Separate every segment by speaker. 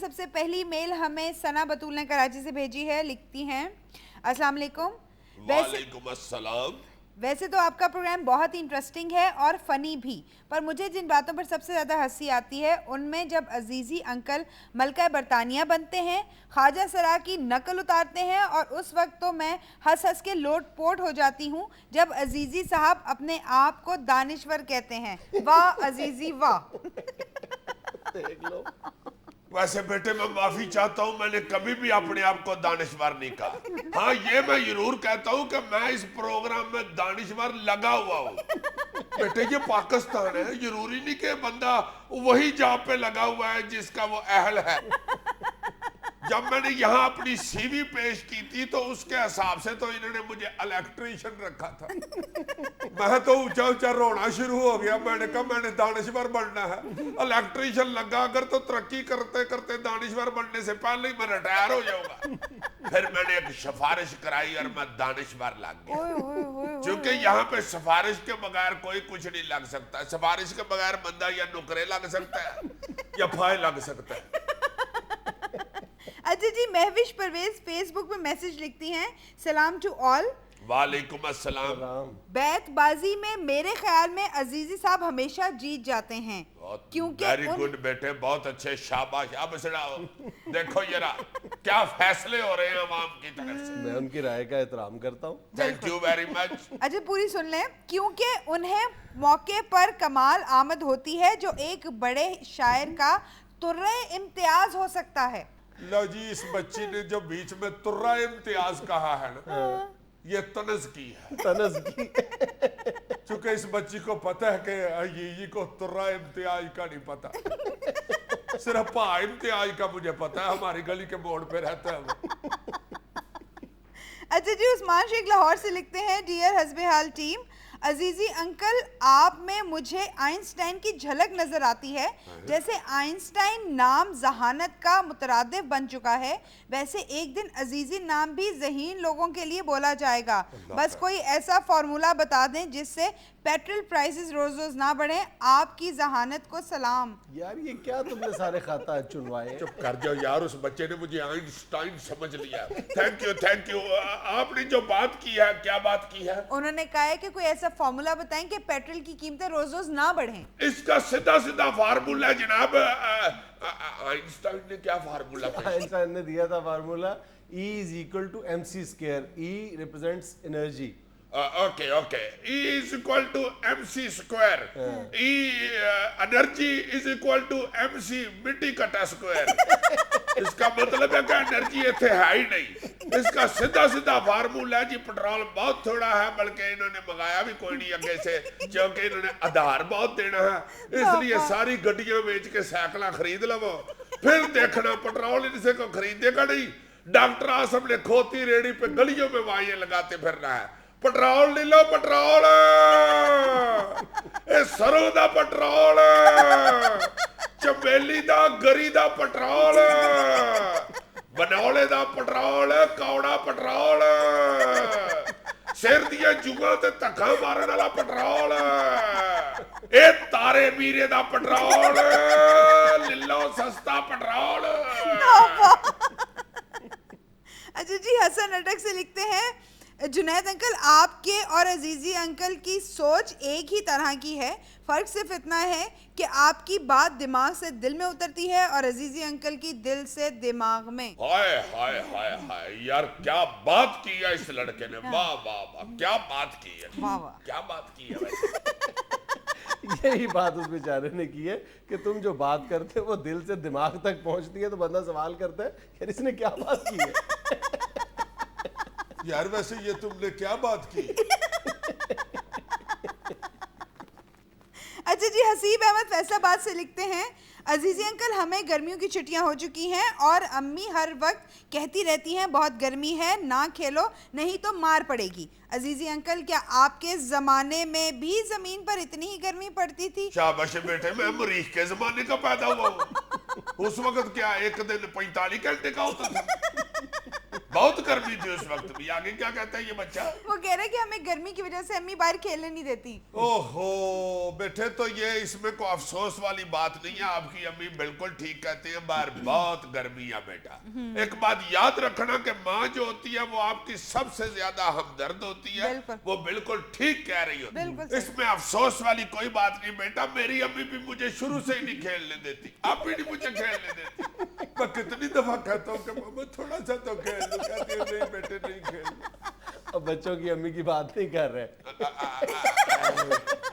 Speaker 1: सबसे पहली मेल हमें सना बतूल ने कराची से भेजी है। लिखती हैं, अस्सलाम वालेकुम।
Speaker 2: वालेकुम अस्सलाम।
Speaker 1: वैसे तो आपका प्रोग्राम बहुत ही इंटरेस्टिंग है और फ़नी भी, पर मुझे जिन बातों पर सबसे ज़्यादा हंसी आती है उनमें जब अजीज़ी अंकल मलका बरतानिया बनते हैं, ख्वाजा सरा की नकल उतारते हैं, और उस वक्त तो मैं हंस हंस के लोट पोट हो जाती हूँ जब अजीज़ी साहब अपने आप को दानिश्वर कहते हैं। वाह अजीज़ी वाह।
Speaker 3: देख लो।
Speaker 2: वैसे बेटे मैं माफी चाहता हूँ, मैंने कभी भी अपने आप को दानिश्वर नहीं कहा। हाँ ये मैं जरूर कहता हूँ कि मैं इस प्रोग्राम में दानिश्वर लगा हुआ हूँ। बेटे ये पाकिस्तान है, जरूरी नहीं कि बंदा वही जॉब पे लगा हुआ है जिसका वो अहल है। जब मैंने यहाँ अपनी सीवी पेश की थी तो उसके हिसाब से तो इन्होंने मुझे इलेक्ट्रीशियन रखा था। मैं तो ऊंचा ऊंचा रोना शुरू हो गया। मैंने कहा मैंने दानिश्वर बनना है। इलेक्ट्रीशियन लगा अगर तो तरक्की करते करते दानिश्वर बनने से पहले ही मैं रिटायर हो जाऊंगा। फिर मैंने एक सिफारिश कराई और मैं दानिश्वर लग गया। क्योंकि यहाँ पे सिफारिश के बगैर कोई कुछ नहीं लग सकता। सिफारिश के बगैर बंदा या नुकरे लग सकता है या फाय लग सकता है।
Speaker 1: अच्छा जी, महविश परवेज फेसबुक पे मैसेज लिखती हैं, सलाम टू ऑल।
Speaker 2: वालेकुम अस्सलाम।
Speaker 1: बैतबाजी में मेरे ख्याल में अजीजी साहब हमेशा जीत जाते हैं क्योंकि
Speaker 2: वेरी गुड बेटे, बहुत अच्छे, शाबाश। अब सुनाओ, देखो जरा क्या फैसले हो रहे हैं अवाम की तरफ से।
Speaker 3: मैं उनकी राय का एहतराम करता हूँ।
Speaker 2: Thank you very much.
Speaker 1: अच्छा पूरी सुन लें। क्योंकि उन्हें मौके पर कमाल आमद होती है जो एक बड़े शायर का तुर्रे इम्तियाज हो सकता है।
Speaker 2: लो जी, इस बच्ची ने जो बीच में तुर्रा इम्तियाज कहा है ना, ये तनज की है।
Speaker 3: तनज की।
Speaker 2: चूंकि इस बच्ची को पता है कि ये को तुर्रा इम्तियाज का नहीं पता, सिर्फ पा इम्तियाज का मुझे पता है। हमारी गली के मोड़ पे रहता है वो।
Speaker 1: अच्छा जी, उस्मान शेख लाहौर से लिखते हैं, डियर हस्बे हाल टीम, अजीजी अंकल आप में मुझे आइंस्टाइन की झलक नजर आती है। जैसे आइंस्टाइन नाम जहानत का मुतरादिफ बन चुका है, वैसे एक दिन अजीजी नाम भी ज़हीन लोगों के लिए बोला जाएगा। बस कोई ऐसा फार्मूला बता दें जिससे पेट्रोल प्राइसेस रोज रोज ना बढ़े। आपकी जहानत को सलाम।
Speaker 3: यार ये क्या तुमने सारे खाता चुनवाए?
Speaker 2: चुप कर जाओ यार, उस बच्चे ने मुझे आइंस्टाइन समझ लिया। Thank you thank you. आपने जो बात की है, क्या बात की है?
Speaker 1: उन्होंने कहा है कि कोई ऐसा फार्मूला बताएं कि पेट्रोल की कीमतें रोज रोज ना बढ़ें।
Speaker 2: इसका सीधा सीधा फार्मूला है जनाब। आइंस्टाइन ने क्या फार्मूला दिया?
Speaker 3: आइंस्टाइन ने दिया था formula, E is equal to mc square. E represents energy.
Speaker 2: Okay okay, E is equal to mc square. E energy is equal to mc मिट्टी कटा स्क्वायर। इसका मतलब है कि एनर्जी इतने है ही नहीं। इसका सीधा सीधा फार्मूला है जी, पेट्रोल बहुत थोड़ा है, बल्कि इन्होंने मंगाया भी कोई नहीं अगे से, क्योंकि इन्होंने आधार बहुत देना है। इसलिए सारी गड्डियां बेच के साइकिल खरीद लो, फिर देखना पेट्रोल इनसे को खरीदेगा नहीं। डॉक्टर आसम ने खोती रेडी पे गलियों में वाइयां लगाते फिरना है। पेट्रोल ले लो पेट्रोल, ए सरों दा पेट्रोल, चमेली दा गरी दा पेट्रोल, बनौले दा पेट्रोल, कौड़ा पेट्रोल, सिर दिया जुआ ते धक्का मारन वाला पेट्रोल, ए तारे मीरे दा पेट्रोल, ले लो सस्ता पेट्रोल।
Speaker 1: अच्छा जी, हसन अटक से लिखते हैं, जुनैद अंकल आपके और अजीजी अंकल की सोच एक ही तरह की है, फ़र्क सिर्फ इतना है कि आपकी बात दिमाग से दिल में उतरती है और अजीजी अंकल की दिल से दिमाग में।
Speaker 2: हाय हाय हाय हाय यार, क्या बात की है इस लड़के ने। वाह वाह वाह, क्या बात की है।
Speaker 1: वाह वाह,
Speaker 2: क्या बात की है वैसे।
Speaker 3: यही बात उस बेचारे ने की है कि तुम जो बात करते हो वो दिल से दिमाग तक पहुंचती है, तो बंदा सवाल करता है यार इसने क्या बात की है।
Speaker 2: यार वैसे ये तुमने क्या बात की?
Speaker 1: अच्छा जी, हसीब अहमद फैसलाबाद से लिखते हैं, अजीजी अंकल हमें गर्मियों की छुट्टियां हो चुकी हैं और अम्मी हर वक्त कहती रहती हैं बहुत गर्मी है, ना खेलो नहीं तो मार पड़ेगी। अजीजी अंकल क्या आपके ज़माने में भी ज़मीन पर इतनी ही गर्मी पड़ती थी?
Speaker 2: शाबाश बेटे, मैं मरीख के ज़माने का पैदा हुआ हूँ। उस वक्त क्या एक दिन 45 घंटे का होता था? बहुत गर्मी थी उस वक्त भी। आगे क्या कहता है ये बच्चा?
Speaker 1: वो कह रहे कि हमें गर्मी की वजह से अम्मी बाहर खेलने नहीं देती।
Speaker 2: ओहो बेटे, तो ये इसमें कोई अफसोस वाली बात नहीं है, आपकी अम्मी बिल्कुल ठीक कहते हैं, बाहर बहुत गर्मी है बेटा। एक बात याद रखना कि माँ जो होती है वो आपकी सबसे ज्यादा हमदर्द होती है, वो बिल्कुल ठीक कह रही होती है, इसमें अफसोस वाली कोई बात नहीं बेटा। मेरी अम्मी भी मुझे शुरू से ही नहीं खेलने देती, अब भी नहीं मुझे खेलने देती। मैं कितनी दफा कहता हूँ कि मामा थोड़ा सा तो खेल लो, कहती है नहीं बेटे नहीं खेल।
Speaker 3: अब बच्चों की अम्मी की बात नहीं कर रहे,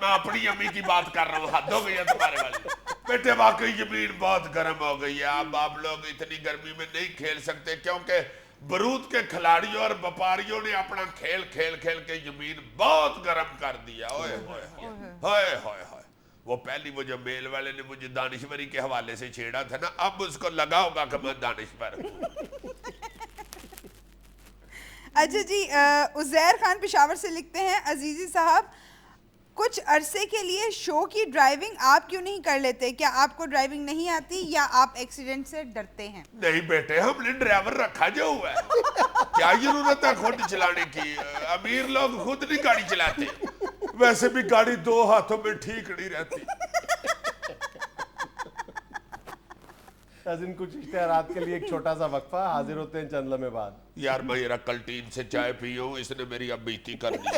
Speaker 2: मैं अपनी अम्मी की बात कर रहा हूँ, हद हो गई है तुम्हारे वाली। बेटे वाकई जमीन बहुत गर्म हो गई है, अब आप लोग इतनी गर्मी में नहीं खेल सकते, क्योंकि बरूद के खिलाड़ियों और व्यापारियों ने अपना खेल खेल खेल के जमीन बहुत गर्म कर दिया। ओए होए होए होए होए। वो पहली वो जो मेल वाले ने मुझे दानिशवरी के हवाले से छेड़ा था ना, अब उसको लगा होगा कि मैं दानिशवर हूं।
Speaker 1: अच्छा जी, उज़ैर खान पेशावर से लिखते हैं, अजीजी साहब कुछ अरसे के लिए शो की ड्राइविंग आप क्यों नहीं कर लेते? क्या आपको ड्राइविंग नहीं आती या आप एक्सीडेंट से डरते हैं?
Speaker 2: नहीं बेटे, हमने ड्राइवर रखा जो हुआ है, क्या जरूरत है खुद चलाने की? अमीर लोग खुद नहीं गाड़ी चलाते, वैसे भी गाड़ी दो हाथों में ठीक नहीं रहती।
Speaker 3: नाज़रीन कुछ इश्तिहारात के लिए एक छोटा सा वक्फा, हाजिर होते हैं चंद लम्हे बाद।
Speaker 2: यार मैं जरा कल्टीन से चाय पी हूँ, इसने मेरी अब बेइज्जती कर दी।